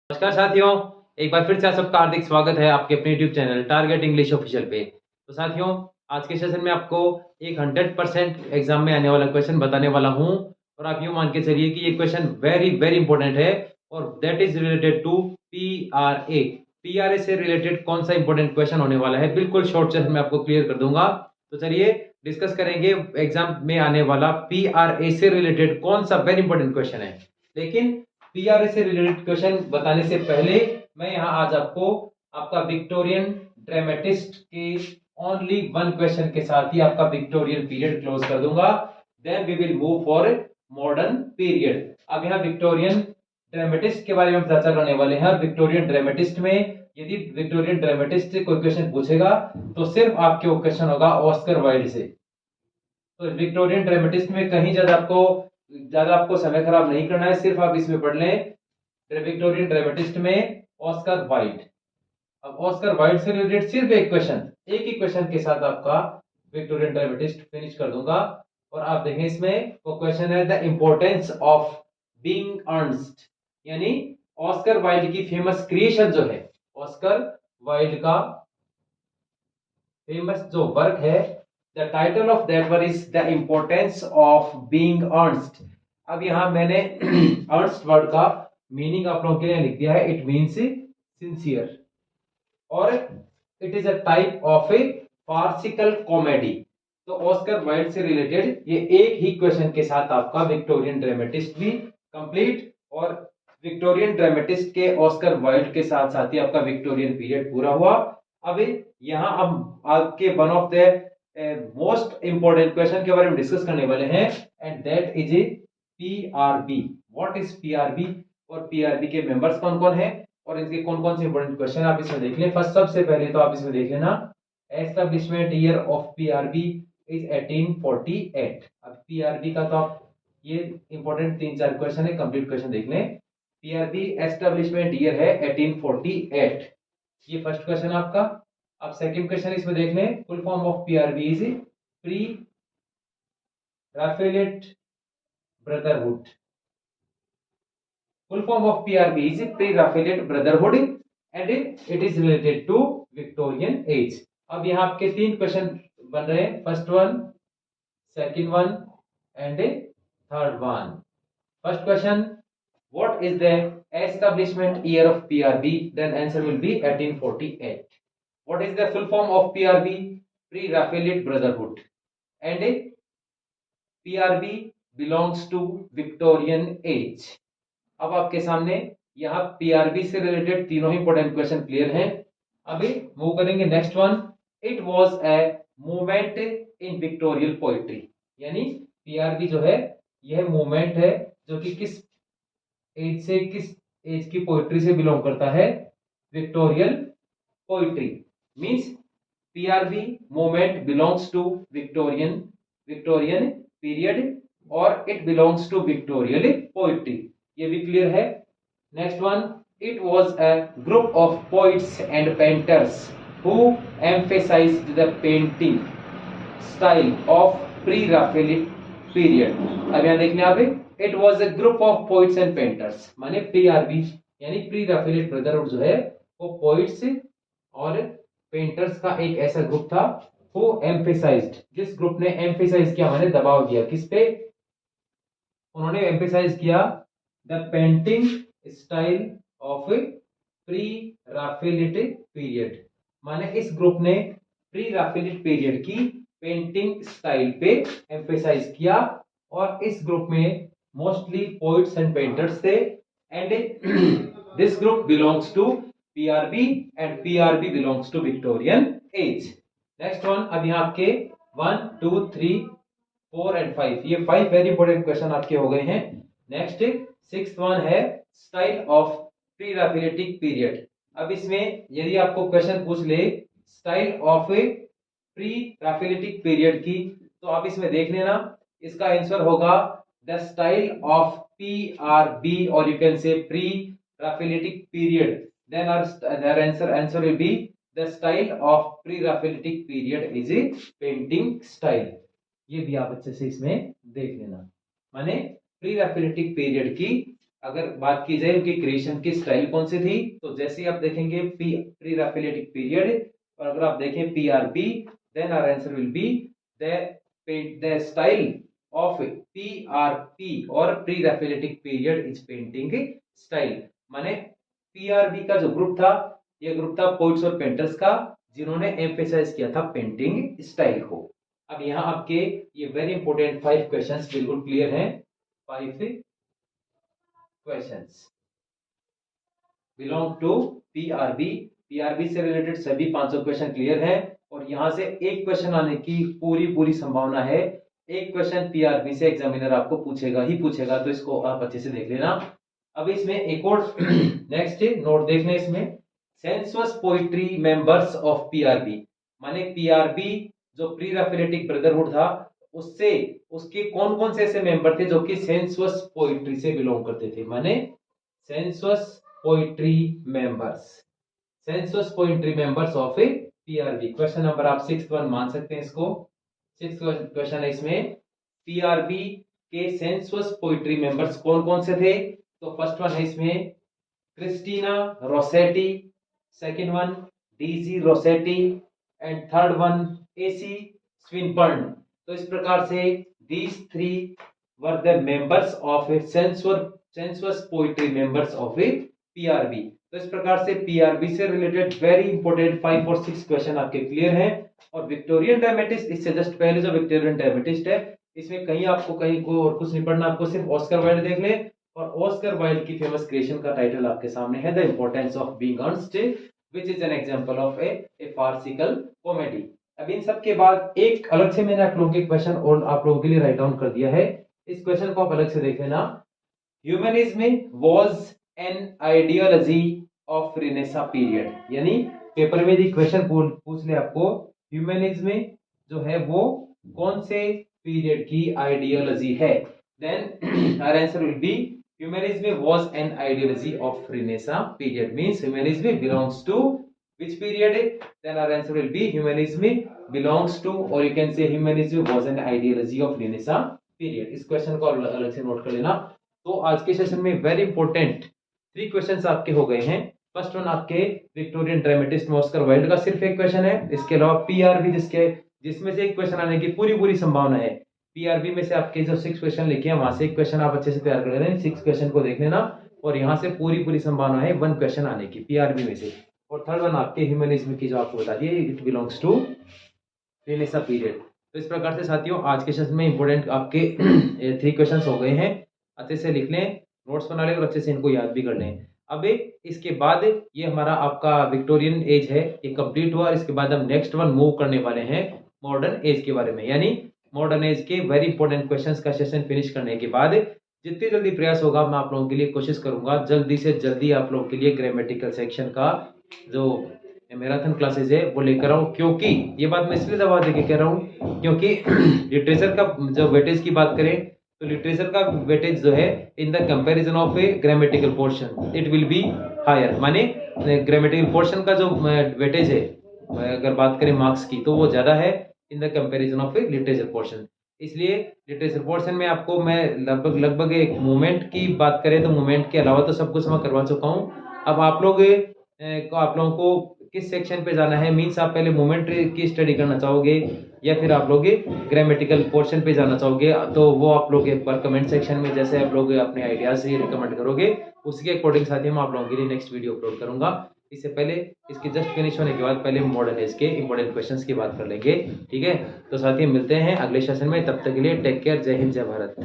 नमस्कार साथियों, एक बार फिर से आप सबका हार्दिक स्वागत है आपके अपने YouTube channel target English official पे। तो साथियों, आज के सेशन में आपको एक 100% एग्जाम में आने वाला क्वेश्चन बताने वाला हूं और आप यूं मान के चलिए कि ये क्वेश्चन वेरी वेरी इंपॉर्टेंट है और that is related to PRA. PRA से रिलेटेड कौन सा इंपॉर्टेंट क्वेश्चन होने वाला है, बिल्कुल शॉर्ट सेशन में आपको क्लियर कर दूंगा। तो चलिए डिस्कस करेंगे एग्जाम में आने वाला पीआरए से रिलेटेड कौन सा वेरी इंपॉर्टेंट क्वेश्चन है। लेकिन पीआरए से रिलेटेड क्वेश्चन बताने से पहले मैं यहाँ आज आपको आपका विक्टोरियन ड्रामेटिस्ट के ओनली वन क्वेश्चन के साथ ही आपका विक्टोरियन पीरियड क्लोज कर दूंगा। Then we will move for modern period. अब यहाँ विक्टोरियन ड्रामेटिस्ट के बारे में चर्चा करने वाले हैं और विक्टोरियन ड्रामेटिस्ट में यदि विक्टोरियन ड्रामेटिस्ट से कोई क्वेश्चन पूछेगा तो सिर्फ आपके वो क्वेश्चन होगा ऑस्कर वाइल्ड से। तो विक्टोरियन ड्रामेटिस्ट में कहीं ज्यादा आपको समय खराब नहीं करना है, सिर्फ आप इसमें पढ़ लें विक्टोरियन ड्रामेटिस्ट में ऑस्कर वाइल्ड। अब ऑस्कर वाइल्ड से रिलेटेड सिर्फ एक ही क्वेश्चन के साथ आपका विक्टोरियन ड्रामेटिस्ट फिनिश कर दूंगा। और आप देखें इसमें वो क्वेश्चन है the importance of being Ernst, यानी ऑस्कर वाइल्ड की फेमस क्रिएशन जो है, ऑस्कर वाइल्ड का फेमस जो वर्क है, the title of that work is the importance of being Ernst. अब यहां मैंने अर्नस्ट वर्ड का मीनिंग आप लोगों के लिए लिख दिया है, इट मीन्स सिंसियर और it is a type of A farcical comedy. तो ऑस्कर वाइल्ड से रिलेटेड ये एक ही क्वेश्चन के साथ आपका विक्टोरियन ड्रामेटिस्ट भी कंप्लीट और विक्टोरियन ड्रामेटिस्ट के ऑस्कर वाइल्ड के साथ साथ ही आपका विक्टोरियन पीरियड पूरा हुआ। अब यहाँ अब आपके one of the most important question के बारे में डिस्कस करने वाले हैं and that is a PRB. What is PRB और पीआरबी के मेंबर्स कौन कौन है और इनके कौन कौन से इंपॉर्टेंट क्वेश्चन आप इसमें देख लें। फर्स्ट सबसे पहले तो आप इसमें देख लेना establishment year of PRB is 1848। अब पीआरबी का तो आप ये इंपॉर्टेंट 3-4 क्वेश्चन है, कंप्लीट क्वेश्चन देख लें। पीआरबी एस्टेब्लिशमेंट ईयर है 1848, ये फर्स्ट क्वेश्चन आपका। अब सेकंड क्वेश्चन इसमें देख लें, full form of PRB is pre Raphaelite brotherhood. Full form of PRB is Pre-Raphaelite Brotherhood and it is related to Victorian age। अब यहाँ आपके 3 क्वेश्चन बन रहे हैं, first one, second one and third one. First question, what is the establishment year of PRB? Then answer will be 1848। What is the full form of PRB? Pre-Raphaelite Brotherhood and PRB belongs to Victorian age। अब आपके सामने यहाँ PRB से related तीनों ही important question clear हैं। अभी move करेंगे next one, it was a movement in विक्टोरियल poetry. यानी पीआरबी जो है यह मूवमेंट है जो कि किस एज की पोइट्री से बिलोंग करता है, Victorian poetry. Means PRB movement belongs to Victorian period और it belongs to Victorian poetry, ये भी क्लियर है। Next one, it was a group of poets and painters who emphasized the painting style of pre Raphaelite period. अब यहां देखने आप, it was a group of poets and painters, माने PRB यानी pre Raphaelite brotherhood जो है वो poets और पेंटर्स का एक ऐसा ग्रुप था, हु एम्फेसाइज्ड, जिस ग्रुप ने एम्फेसाइज किया माने दबाव दिया, किस पे, उन्होंने एम्फेसाइज किया the painting style of pre Raphaelite period. माने इस ग्रुप ने प्री राफेलिट पीरियड की पेंटिंग स्टाइल पे एम्फेसाइज किया और इस ग्रुप में मोस्टली पोइट्स एंड पेंटर्स थे and this group belongs to PRB and PRB belongs to Victorian age. Next one, अब यहाँ आपके 1, 2, 3, 4 एंड 5, ये 5 वेरी इंपॉर्टेंट क्वेश्चन आपके हो गए हैं। नेक्स्ट सिक्स्थ वन है style of pre Raphaelitic period. अब इसमें यदि आपको क्वेश्चन पूछ ले style of pre Raphaelitic period की, तो आप इसमें देख लेना, इसका आंसर होगा द स्टाइल ऑफ पीआरबी और you can say pre Raphaelitic period. Then our answer will be the style of pre Raphaelitic period is painting style. ये भी आप अच्छे से इसमें देख लेना, माने प्री राफेलिटिक पीरियड की अगर बात की जाए उनकी क्रिएशन की स्टाइल कौन सी थी, तो जैसे ही आप देखेंगे प्री रैफेलेटिक पीरियड, और अगर आप देखें PRP, then our answer will be the style of PRP और pre Raphaelitic period is painting style. माने पीआरबी का जो ग्रुप था, ये ग्रुप था पोइट्स और पेंटर्स का, जिन्होंने एम्फेसाइज किया था पेंटिंग स्टाइल को। अब यहाँ आपके ये वेरी इंपॉर्टेंट 5 क्वेश्चंस बिल्कुल क्लियर हैं। 5 questions belong to PRB. PRB से रिलेटेड सभी 500 क्वेश्चन क्लियर है, और यहां से एक क्वेश्चन आने की पूरी संभावना है। एक क्वेश्चन पीआरबी से एग्जामिनर आपको पूछेगा ही पूछेगा, तो इसको आप अच्छे से देख लेना। अब इसमें एक और नेक्स्ट नोट देख लें, इसमें sensuous poetry members of PRB, माने पीआरबी जो प्री रैफेलेटिक ब्रदरहुड था, उससे उसके कौन कौन से ऐसे मेंबर थे जो कि सेंसुअस पोइट्री से बिलोंग करते थे। माने sensuous poetry members, sensuous poetry members of A PRB. Question number आप 6th वन मान सकते हैं इसको। 6th क्वेश्चन है इसमें, पीआरबी के सेंसुअस पोइट्री मेंबर्स कौन कौन से थे। तो फर्स्ट वन है इसमें Christina Rossetti, second one DG Rossetti, and third one AC Swinburne. तो इस प्रकार से these three were the members of a sensuous poetry members of a PRB। तो इस प्रकार से पीआरबी से रिलेटेड वेरी इंपॉर्टेंट 5 और 6 क्वेश्चन आपके क्लियर हैं। और विक्टोरियन ड्रामेटिस्ट, इससे जस्ट पहले जो विक्टोरियन ड्रामेटिस्ट है, इसमें कहीं को और कुछ नहीं पढ़ना, आपको सिर्फ ऑस्कर वाइल्ड देख ले। और ऑस्कर वाइल्ड की फेमस क्रिएशन का टाइटल आपके सामने है, the importance of being Ernst, which is an example of A farcical comedy. अब इन सब के बाद एक अलग से मैंने आप लोगों के क्वेश्चन और आप लोगों के लिए राइट डाउन कर दिया है। इस क्वेश्चन को आप अलग से देख लेना। Humanism was an ideology of renaissance period, यानी पेपर में यदि क्वेश्चन पूछ ले आपको, ह्यूमनिज्म जो है वो कौन से पीरियड की आइडियोलॉजी है, then our answer will be humanism was an ideology of Renaissance period, means humanism belongs to which period, then our answer will be humanism belongs to, or you can say humanism was an ideology of Renaissance period। इस question को अलग से note कर लेना। तो आज के session में वेरी इंपॉर्टेंट 3 क्वेश्चंस आपके हो गए हैं। फर्स्ट वन आपके विक्टोरियन ड्रामेटिस्ट में ऑस्कर वाइल्ड का सिर्फ एक क्वेश्चन है, इसके अलावा पीआरबी जिसमें से एक क्वेश्चन आने की पूरी संभावना है। पीआरबी में से आपके जो 6 क्वेश्चन लिखे हैं, वहां से एक क्वेश्चन आप अच्छे से तैयार कर लेना, 6 क्वेश्चन को देख लेना, और यहाँ से पूरी संभावना है 1 क्वेश्चन आने की पीआरबी में से। और थर्ड वन आपके ह्यूमनिज्म की जो आपको बता दी, it belongs to Renaissance period. तो इस प्रकार से साथियों आज के सेशन में इंपॉर्टेंट आपके 3 क्वेश्चन हो गए हैं। अच्छे से लिख लें, नोट्स बना लें और अच्छे से इनको याद भी कर लें। अब इसके बाद ये हमारा आपका विक्टोरियन एज है, ये कंप्लीट हुआ। इसके बाद हम नेक्स्ट वन मूव करने वाले हैं मॉडर्न एज के बारे में, यानी मॉडर्न एज के वेरी इंपॉर्टेंट क्वेश्चंस का सेशन फिनिश करने के बाद जितनी जल्दी प्रयास होगा मैं आप लोगों के लिए कोशिश करूंगा जल्दी से जल्दी आप लोगों के लिए ग्रामेटिकल सेक्शन का जो मैराथन क्लासेस है वो लेकर आऊं। क्योंकि ये बात मैं इसलिए दबा देके कह रहा हूं क्योंकि लिटरेचर का जो वेटेज की बात करें तो लिटरेचर का वेटेज जो है in the comparison of a grammatical portion it will be higher. माने ग्रामेटिकल पोर्शन का जो वेटेज है अगर बात करें मार्क्स की तो वो ज्यादा है in the comparison of A literature portion. इसलिए लिटरेचर पोर्शन में आपको मैं लगभग एक मूवमेंट की बात करें तो मूवमेंट के अलावा तो सब कुछ मैं करवा चुका हूँ। अब आप लोगों को किस सेक्शन पे जाना है, मीन्स आप पहले मूवमेंट की स्टडी करना चाहोगे या फिर आप लोग ग्रामेटिकल पोर्शन पे जाना चाहोगे, तो वो आप लोग एक बार कमेंट सेक्शन में जैसे आप लोग अपने आइडियाज से रिकमेंड करोगे उसके अकॉर्डिंग साथ ही मैं आप लोगों के लिए नेक्स्ट वीडियो अपलोड करूंगा। इससे पहले इसके जस्ट फिनिश होने के बाद पहले मॉडर्न एज के इंपॉर्टेंट क्वेश्चंस की बात कर लेंगे, ठीक है। तो साथ ही मिलते हैं अगले सेशन में, तब तक के लिए टेक केयर, जय हिंद जय भारत।